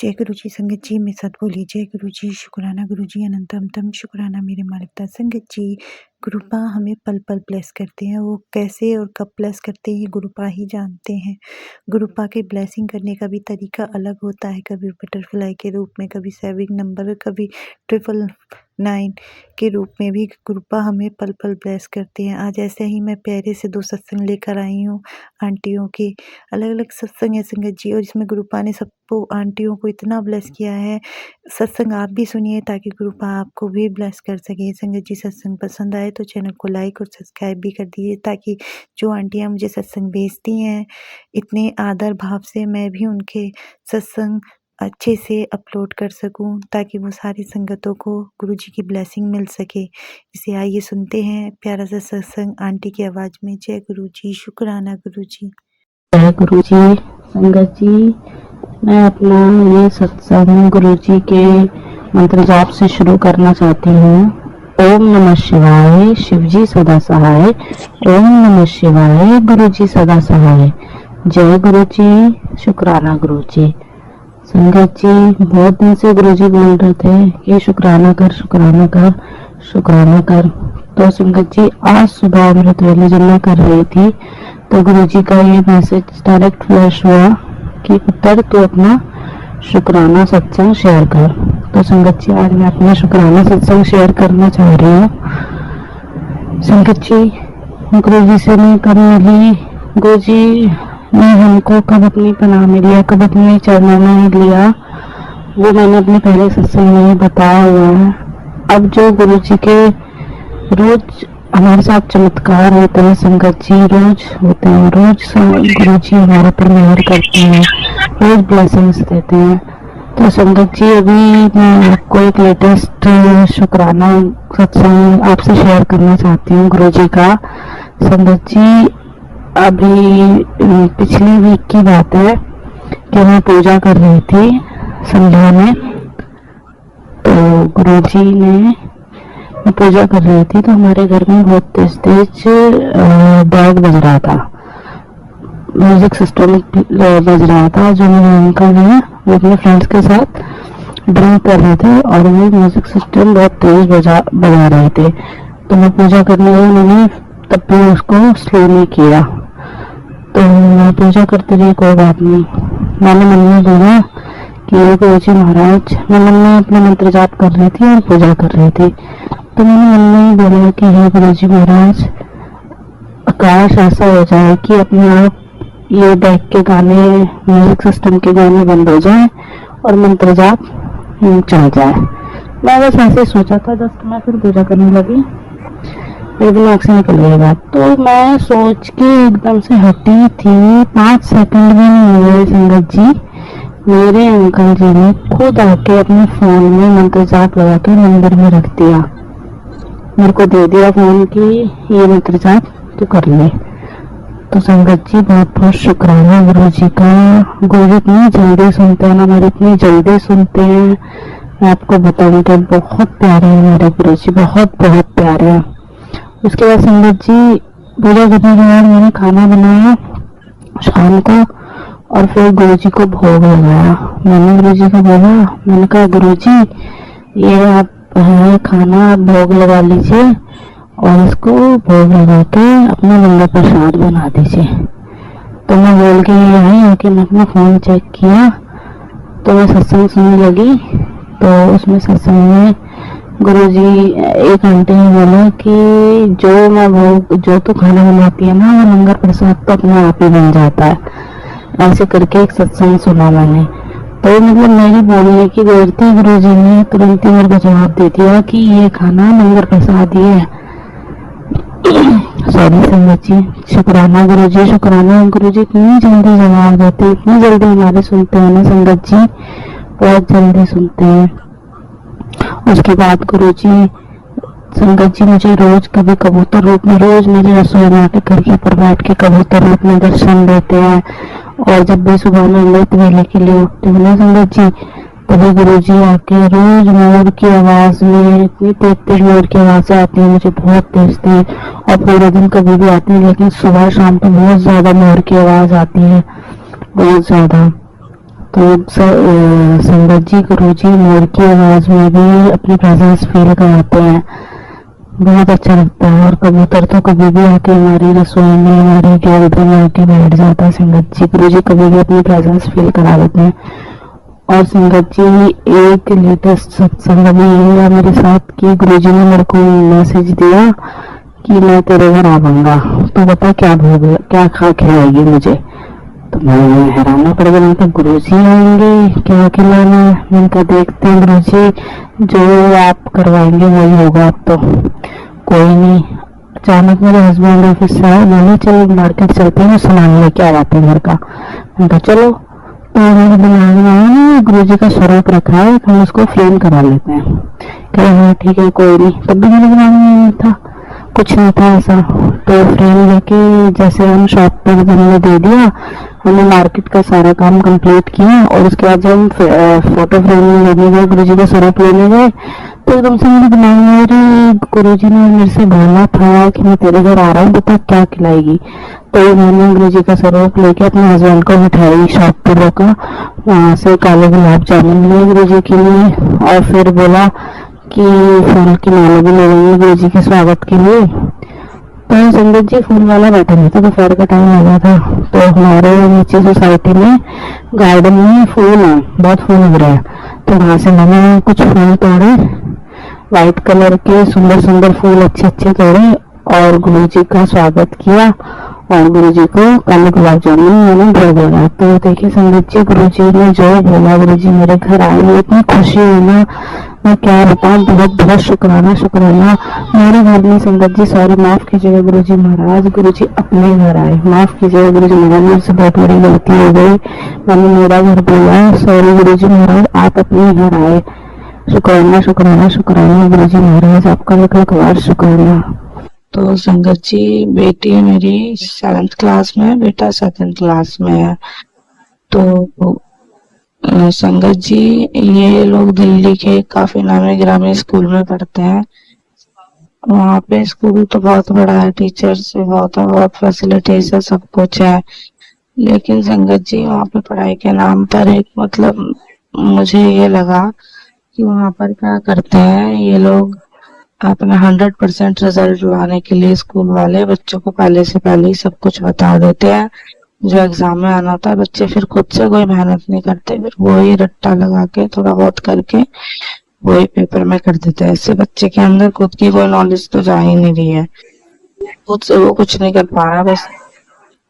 जय गुरु जी संगत जी मेरे साथ बोलिए जय गुरु जी शुक्राना गुरु जी अनंतम तम शुक्राना मेरे मालिकता संगत जी। गुरुपा हमें पल पल ब्लेस करते हैं, वो कैसे और कब ब्लेस करते हैं ये गुरुपा ही जानते हैं। गुरुपा के ब्लेसिंग करने का भी तरीका अलग होता है, कभी बटरफ्लाई के रूप में, कभी सेविंग नंबर, कभी 999 के रूप में भी गुरुपा हमें पल पल ब्लेस करते हैं। आज ऐसे ही मैं प्यारे से 2 सत्संग लेकर आई हूँ आंटियों के, अलग अलग सत्संग है संगत जी, और इसमें गुरुपा ने सबको आंटियों को इतना ब्लेस किया है। सत्संग आप भी सुनिए ताकि गुरुपा आपको भी ब्लेस कर सके। संगत जी सत्संग पसंद आए तो चैनल को लाइक और सब्सक्राइब भी कर दीजिए, ताकि जो आंटियाँ मुझे सत्संग भेजती हैं इतने आदर भाव से, मैं भी उनके सत्संग अच्छे से अपलोड कर सकूं, ताकि वो सारी संगतों को गुरु जी की ब्लेसिंग मिल सके। इसे आइए सुनते हैं प्यारा सा सत्संग आंटी की आवाज़ में। जय गुरु जी शुक्राना गुरु जी। जय गुरु जी संगत जी, मैं अपना ये सत्संग गुरु जी के मंत्र जाप से शुरू करना चाहती हूँ। ओम नमः शिवाय, शिव जी सदा सहाय। ओम नमः शिवाय, गुरु जी सदा सहाय। जय गुरु जी शुक्राना गुरु जी। संगत जी बहुत दिन से गुरु जी बोल रहे थे कि शुक्राना कर शुक्राना कर शुक्राना कर। तो संगत जी आज सुबह अमृत वेले जब मैं कर रही थी तो गुरु जी का ये मैसेज डायरेक्ट फ्लैश हुआ कि उत्तर तू अपना शुक्राना सत्संग शेयर कर। तो संगत जी आज मैं अपना शुक्राना सत्संग शेयर करना चाह रही हूँ। संगत जी गुरु जी से मैं कब मिली, गुरु जी ने हमको कब अपनी पनाह में लिया, कब अपने चरणों में लिया, वो मैंने अपने पहले सत्संग में बताया हुआ है। अब जो गुरु जी के रोज हमारे साथ चमत्कार होते हैं संगत जी, रोज होते हैं, रोज गुरु जी हमारे पर मेहर करते हैं, रोज ब्लेसिंग्स देते हैं। तो संगत जी अभी मैं आपको एक लेटेस्ट शुक्राना सत्संग आपसे शेयर करना चाहती हूँ गुरु जी का। संगत जी अभी पिछले वीक की बात है कि मैं पूजा कर रही थी संध्या में, तो गुरु जी ने, मैं पूजा कर रही थी तो हमारे घर में बहुत तेज तेज बैग बज रहा था, म्यूजिक सिस्टम बज रहा था। जो मेरे अंकल हैं वो अपने फ्रेंड्स के साथ ड्रिंक कर रहे थे और वो म्यूजिक सिस्टम बहुत तेज बजा रहे थे। तो मैं पूजा करने गई, मैंने तब भी उसको स्लो नहीं किया। तो मैं पूजा करती रही, कोई बात नहीं। मैंने मन में बोला कि गुरु जी महाराज, मैं मन में अपना मंत्र जाप कर रही थी और पूजा कर रही थी, तो मैंने मन में ही बोला कि हे गुरु जी महाराज, आकाश ऐसा हो जाए कि अपने आप ये बैक के गाने, म्यूजिक सिस्टम के गाने बंद हो जाए और मंत्र जाप चल जाए। मैं बस ऐसे सोचा था, जस्ट मैं फिर पूजा करने लगी, मेरे दिमाग से निकल गई बात। तो मैं सोच के एकदम से हटी थी, 5 सेकंड भी नहीं हुए संगत जी, मेरे अंकल जी ने खुद आके अपने फोन में मंत्र जाप लगा के मंदिर में रख दिया, मेरे को दे दिया फोन की ये मंत्र जाप तू कर ले। तो संगत जी बहुत बहुत शुक्राना गुरु जी का। गुरु जी इतनी जल्दी सुनते हैं ना, हमारे इतनी जल्दी सुनते हैं, मैं आपको बताऊं कि बहुत प्यारे हैं मेरे गुरु जी, बहुत बहुत प्यारे हैं। उसके बाद संगत जी पूजा करने के बाद मैंने खाना बनाया शाम को और फिर गुरु जी को भोग लगाया। मैंने गुरु जी को बोला, मैंने कहा गुरु जी ये आप खाना भोग लगा लीजिए और इसको भोग लगा के अपना लंगर प्रसाद बना दीजिए। तो मैं बोल के ये आई हूँ कि मैं अपना फोन चेक किया तो मैं सत्संग सुनने लगी। तो उसमें सत्संग में गुरु जी एक आंटी ने बोला कि जो तू खाना बनाती है ना, वो लंगर प्रसाद तो अपने आप ही बन जाता है। ऐसे करके एक सत्संग सुना मैंने। तो मतलब मेरी बोलने की देर थी, गुरु जी ने तुरंत ही मेरे को जवाब दे दिया कि ये खाना लंगर प्रसाद ही है। सॉरी संगत जी, शुक्राना गुरु जी, शुक्राना गुरु जी, इतनी जल्दी जवाब देते, इतनी जल्दी हमारे सुनते हैं ना संगत जी, बहुत जल्दी सुनते हैं। उसके बाद गुरु जी संगत जी मुझे रोज कभी कबूतर रूप में, रोज मेरे रसोई में आके घर के ऊपर बैठ के कबूतर रूप में दर्शन देते हैं। और जब भी सुबह में अमृत वेले के लिए उठती हूँ ना संगत जी, तभी गुरु जी आके रोज मोर की आवाज में, इतनी तेज तेज मोर की आवाजें आती है मुझे, बहुत तेज तेज, और पूरे दिन कभी भी आती है, लेकिन सुबह शाम तो बहुत ज्यादा मोर की आवाज आती है, बहुत ज्यादा। तो संगत जी गुरुजी मोर की आवाज में भी अपनी प्रेजेंस फील कराते हैं, बहुत अच्छा लगता है। और कबूतर तो कभी भी आके हमारी रसोई में, हमारी गैलरी में आके बैठ जाता है। संगत जी गुरुजी कभी भी अपनी प्रेजेंस फील करा देते हैं। और संगत जी एक लेटेस्ट सत्संग अभी ये हुआ मेरे साथ कि गुरुजी ने मेरे को मैसेज दिया कि मैं तेरे घर आऊंगा, तो बता क्या भोग क्या खा खिलाएगी मुझे। तो मैं हैरान पड़ गया, मैंने कहा गुरुजी आएंगे क्या खिलाना है। मैंने कहा देखते हैं गुरुजी, जो आप करवाएंगे वही होगा। अब तो कोई नहीं। अचानक मेरे हस्बैंड ऑफिस से आए, बोले चल मार्केट चलते हैं, सामान लेके आ जाते हैं घर का। मैंने कहा चलो। तो मैंने बनाने में गुरुजी का स्वरूप रखा है, हम उसको फ्रेम करा लेते हैं। कह हाँ ठीक है कोई नहीं। तब भी मेरे दिमाग में नहीं था, कुछ नहीं था ऐसा। तो फ्रेम लेके जैसे हम शॉप पे हमने दे दिया, हमने मार्केट का सारा काम कंप्लीट किया। और उसके बाद जब हम फोटो फ्रेम लेने गए, गुरुजी का स्वरूप लेने गए, तो एकदम से मेरे दिमाग में अरे गुरुजी ने मेरे से बोला था कि मैं तेरे घर आ रहा हूँ, बता क्या खिलाएगी। तो मैंने गुरुजी का स्वरूप लेके अपने हस्बैंड को मिठाई शॉप पे रोका, वहां से काले गुलाब जामुन लिए गुरुजी के लिए। और फिर बोला कि फूल की माला भी लगेंगे गुरुजी के स्वागत के लिए। तो संगत जी फूल वाला बैठा नहीं था, दोपहर का टाइम आ गया था। तो हमारे नीचे सोसाइटी में गार्डन में फूल है, बहुत फूल उग रहे हैं। तो वहां से मैंने कुछ फूल तोड़े, व्हाइट कलर के सुंदर सुंदर फूल अच्छे अच्छे तोड़े और गुरुजी का स्वागत किया। और गुरुजी को काले गुलाब जामुन मैंने भोग लगाया। तो देखिए संगत जी गुरुजी ने जो बोला, गुरुजी मेरे घर आए, वो इतनी खुशी हुई ना, मैं क्या बताऊं। बहुत बहुत शुक्राना शुक्राना। मेरे घर में संगत जी, सॉरी माफ कीजिएगा गुरुजी महाराज, गुरुजी अपने घर आए, माफ कीजिएगा गुरुजी महाराज, मेरे से बहुत बड़ी गलती हो गई, मैंने मेरा घर बोला, सॉरी गुरुजी महाराज, आप अपने घर आए। शुक्राना शुक्राना शुक्राना गुरुजी महाराज, आपका लाख बार शुक्राना। तो संगत जी बेटी मेरी 7th क्लास में है, बेटा 2nd क्लास में है। तो संगत जी ये लोग दिल्ली के काफी नामी ग्रामीण स्कूल में पढ़ते हैं। वहाँ पे स्कूल तो बहुत बड़ा है, टीचर्स भी बहुत है, बहुत फैसिलिटीज है, सब कुछ है। लेकिन संगत जी वहाँ पे पढ़ाई के नाम पर एक मतलब मुझे ये लगा कि वहाँ पर क्या करते हैं ये लोग, अपना 100% रिजल्ट लाने के लिए स्कूल वाले बच्चों को पहले से पहले ही सब कुछ बता देते हैं। जो एग्जाम में आना होता है बच्चे फिर खुद से कोई मेहनत नहीं करते, फिर वही रट्टा लगा के थोड़ा बहुत करके वही पेपर में कर देते हैं। इससे बच्चे के अंदर खुद की कोई नॉलेज तो जा ही नहीं रही है, खुद से वो कुछ नहीं कर पा रहा। बस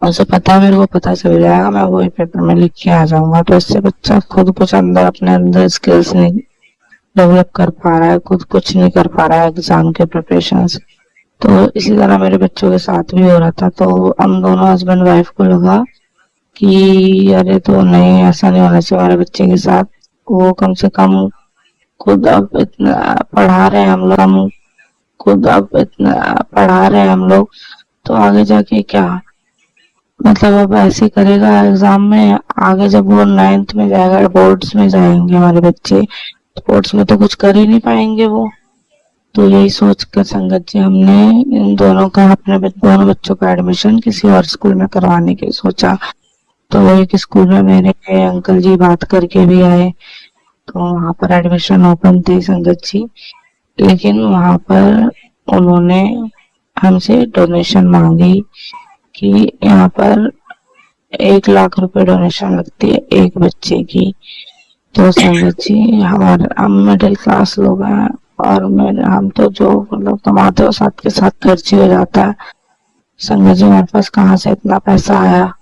उसे पता है मेरे को पता चल जाएगा, मैं वही पेपर में लिख के आ जाऊंगा। तो इससे बच्चा खुद कुछ अंदर अपने अंदर स्किल्स नहीं डेवलप कर पा रहा है, खुद कुछ नहीं कर पा रहा है एग्जाम के प्रिपरेशन से। तो इसी तरह मेरे बच्चों के साथ भी हो रहा था। तो हम दोनों हस्बैंड वाइफ को लगा कि अरे तो नहीं, ऐसा नहीं होना चाहिए हमारे बच्चे के साथ। वो कम से कम खुद अब इतना पढ़ा रहे हैं हम लोग, हम खुद अब इतना पढ़ा रहे हैं हम लोग, तो आगे जाके क्या मतलब अब ऐसे करेगा एग्जाम में। आगे जब वो 9th में जाएगा, बोर्ड्स में जाएंगे हमारे बच्चे, स्पोर्ट्स में तो कुछ कर ही नहीं पाएंगे वो। तो यही सोच कर संगत जी हमने इन दोनों का, अपने दोनों बच्चों का एडमिशन किसी और स्कूल में करवाने की सोचा। तो एक स्कूल में मेरे अंकल जी बात करके भी आए, तो वहां पर एडमिशन ओपन थी संगत जी। लेकिन वहां पर उन्होंने हमसे डोनेशन मांगी कि यहाँ पर 1 लाख रुपए डोनेशन लगती है एक बच्चे की। तो संगत जी हम मिडिल क्लास लोग हैं, और हम तो जो मतलब कमाते हो साथ के साथ खर्च ही हो जाता है। संगत जी हमारे पास कहाँ से इतना पैसा आया,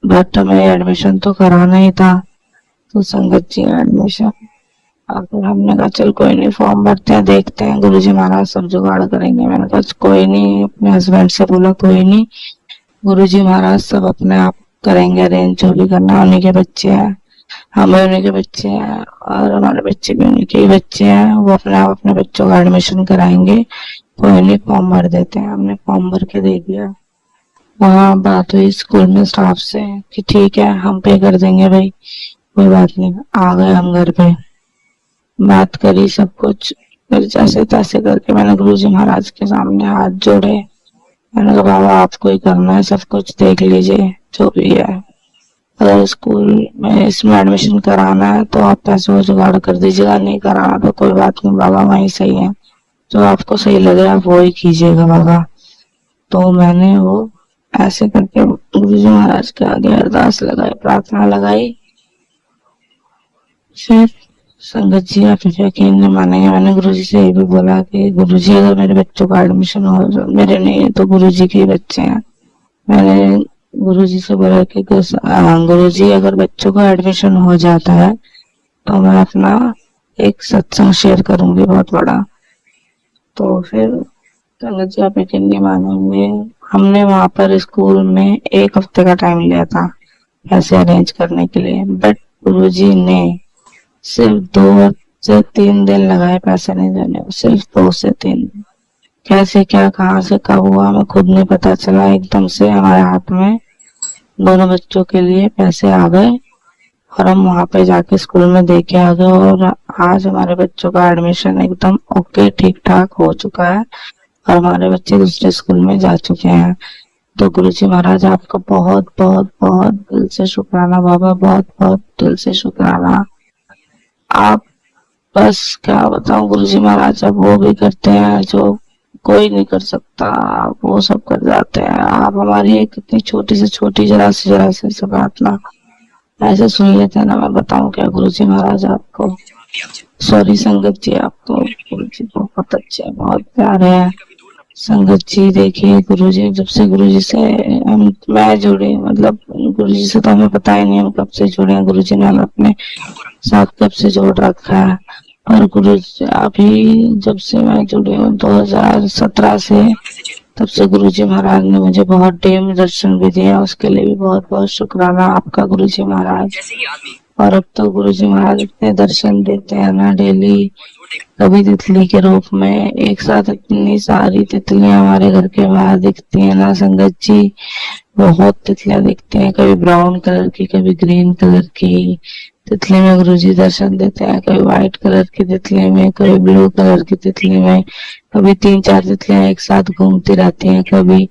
बट हमें एडमिशन तो कराना ही था। तो संगत जी एडमिशन अगर हमने कहा चल कोई नहीं, फॉर्म भरते हैं, देखते हैं, गुरुजी महाराज सब जुगाड़ करेंगे। मैंने कहा कोई नहीं, अपने हस्बैंड से बोला कोई नहीं, गुरुजी महाराज सब अपने आप करेंगे अरेंज, जो भी करना। उन्हीं के बच्चे हैं, हम उन्हीं के बच्चे हैं, और हमारे बच्चे भी उन्हीं के ही बच्चे हैं। वो अपने आप अपने बच्चों का एडमिशन कराएंगे। कोई नहीं, फॉर्म भर देते हैं। हमने फॉर्म भर के दे दिया। वहाँ बात हुई स्कूल में स्टाफ से कि ठीक है हम पे कर देंगे भाई, कोई बात नहीं। आ गए हम घर पे, बात करी सब कुछ, फिर जैसे तैसे करके मैंने गुरुजी महाराज के सामने हाथ जोड़े। मैंने कहा बाबा आपको ही करना है, सब कुछ देख लीजिए जो भी है। अगर स्कूल में इसमें एडमिशन कराना है तो आप पैसों का जुगाड़ कर दीजिएगा, नहीं कराना तो कोई बात नहीं बाबा, वहीं सही है, जो आपको सही लगे आप वही कीजिएगा बाबा। तो मैंने वो ऐसे करके गुरुजी महाराज के आगे अरदास लगाई, प्रार्थना लगाई। फिर संगत जी आप यकीन नहीं मानेंगे, मैंने गुरुजी से ये भी बोला कि गुरुजी अगर मेरे बच्चों का एडमिशन हो, मेरे नहीं तो गुरुजी के बच्चे हैं, मैंने गुरुजी से बोला कि गुरुजी अगर बच्चों का एडमिशन हो जाता है तो मैं अपना एक सत्संग शेयर करूंगी बहुत बड़ा। तो फिर संगत जी आप यकीन नहीं मानेंगे, हमने वहां पर स्कूल में 1 हफ्ते का टाइम लिया था पैसे अरेंज करने के लिए, बट गुरुजी ने सिर्फ 2 से 3 दिन लगाए पैसे नहीं देने, सिर्फ 2 से 3 दिन। कैसे क्या कहाँ से कब हुआ हमें खुद नहीं पता चला, एकदम से हमारे हाथ में दोनों बच्चों के लिए पैसे आ गए और हम वहां पे जाके स्कूल में दे के आ गए। और आज हमारे बच्चों का एडमिशन एकदम ओके ठीक ठाक हो चुका है और हमारे बच्चे दूसरे स्कूल में जा चुके हैं। तो गुरुजी महाराज आपका बहुत बहुत बहुत दिल से शुक्राना बाबा, बहुत बहुत दिल से शुक्राना। आप बस क्या बताऊं गुरुजी महाराज, अब वो भी करते हैं जो कोई नहीं कर सकता, आप वो सब कर जाते हैं। आप हमारी एक इतनी छोटी से छोटी जरा से प्रार्थना ऐसे सुन लेते हैं ना, मैं बताऊं क्या गुरुजी महाराज आपको। सॉरी संगत जी, आपको गुरुजी बहुत अच्छे हैं, बहुत प्यारे हैं। संगत जी देखिए गुरुजी, जब से गुरुजी से मैं जुड़ी, मतलब गुरुजी से तो हमें पता ही नहीं हम कब से जुड़े हैं, गुरुजी ने हमें अपने साथ कब से जोड़ रखा है। और गुरुजी अभी जब से मैं जुड़ी हूँ 2017 से, तब से गुरुजी महाराज ने मुझे बहुत डेम दर्शन भी दिए, उसके लिए भी बहुत बहुत शुक्राना आपका गुरुजी महाराज। और अब तो गुरुजी महाराज इतने दर्शन देते हैं ना डेली, कभी तितली के रूप में, एक साथ इतनी सारी तितलियां हमारे घर के बाहर दिखती है ना संगत जी, बहुत तितलियां दिखती हैं, कभी ब्राउन कलर की कभी ग्रीन कलर की तितली में गुरुजी दर्शन देते हैं, कभी व्हाइट कलर की तितली में, कभी ब्लू कलर की तितली में, कभी 3-4 तितलियां एक साथ घूमती रहती हैं, कभी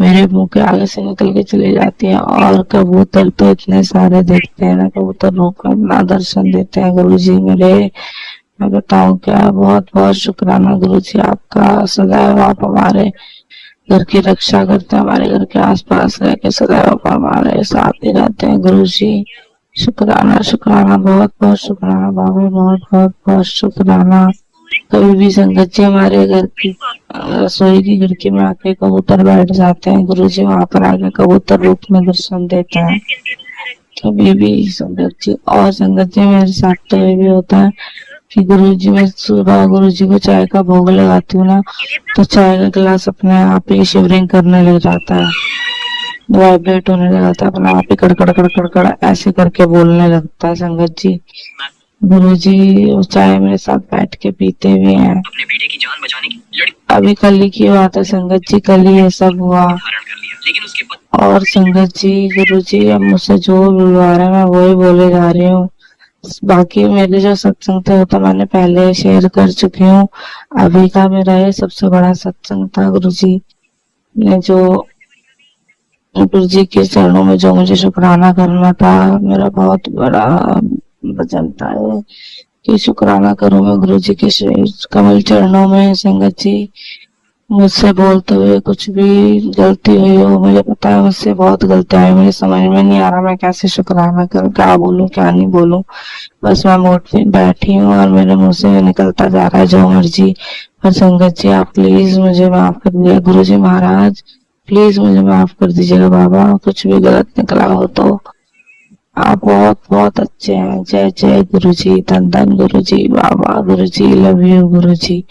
मेरे मुंह के आगे से निकल के चली जाती हैं। और कबूतर तो इतने सारे देखते हैं ना, कबूतर रूप में अपना दर्शन देते हैं गुरुजी मेरे, मैं बताऊं क्या। बहुत बहुत शुक्राना गुरुजी आपका, सदैव आप हमारे घर की रक्षा करते हैं, हमारे घर के आसपास रह के सदैव आप हमारे साथ ही रहते हैं गुरुजी। शुक्राना शुक्राना, बहुत बहुत शुक्राना बाबा, बहुत बहुत बहुत शुक्राना। कभी भी संगत जी हमारे घर की रसोई की खिड़की में आके कबूतर बैठ जाते हैं, गुरुजी वहां पर आके कबूतर रूप में दर्शन देते हैं कभी भी संगत जी। और संगत जी मेरे साथ तो ये भी होता है कि गुरुजी में सुबह गुरुजी को चाय का भोग लगाती हूँ ना, तो चाय का गिलास अपने आप ही शिवरिंग करने लग जाता है, वाइब्रेट होने लगा था, अपना आप ही कड़कड़ कड़कड़ कड़ ऐसे करके बोलने लगता है संगत जी। गुरुजी चाय मेरे साथ बैठ के पीते भी हैं। अपने बेटे की जान बचाने की अभी कल ही की बात है संगत जी, कल ही ये सब हुआ। और संगत जी गुरुजी अब मुझसे जो बुलवा रहे हैं मैं वही बोले जा रही हूँ, बाकी मेरे जो सत्संग थे वो तो मैंने पहले शेयर कर चुकी हूँ। अभी का मेरा ये सबसे बड़ा सत्संग था, गुरुजी ने जो गुरुजी के चरणों में जो मुझे शुक्राना करना था, मेरा बहुत बड़ा वचन था कि शुक्राना करूं मैं गुरुजी के कमल चरणों में। संगत जी मुझसे बोलते हुए कुछ भी गलती हुई हो, मुझे पता है मुझसे बहुत गलती आई, मुझे समझ में नहीं आ रहा मैं कैसे शुक्राना करूं, क्या बोलूं क्या नहीं बोलूं, बस मैं मोड पे बैठी हूँ और मेरे मुंह से निकलता जा रहा है जो मर्जी। पर संगत जी आप प्लीज मुझे माफ कर दीजिए, गुरुजी महाराज प्लीज मुझे माफ कर दीजिएगा बाबा, कुछ भी गलत निकला हो तो। आप बहुत बहुत अच्छे हैं। जय जय गुरुजी, धन धन गुरुजी, बाबा गुरुजी, लव यू गुरुजी।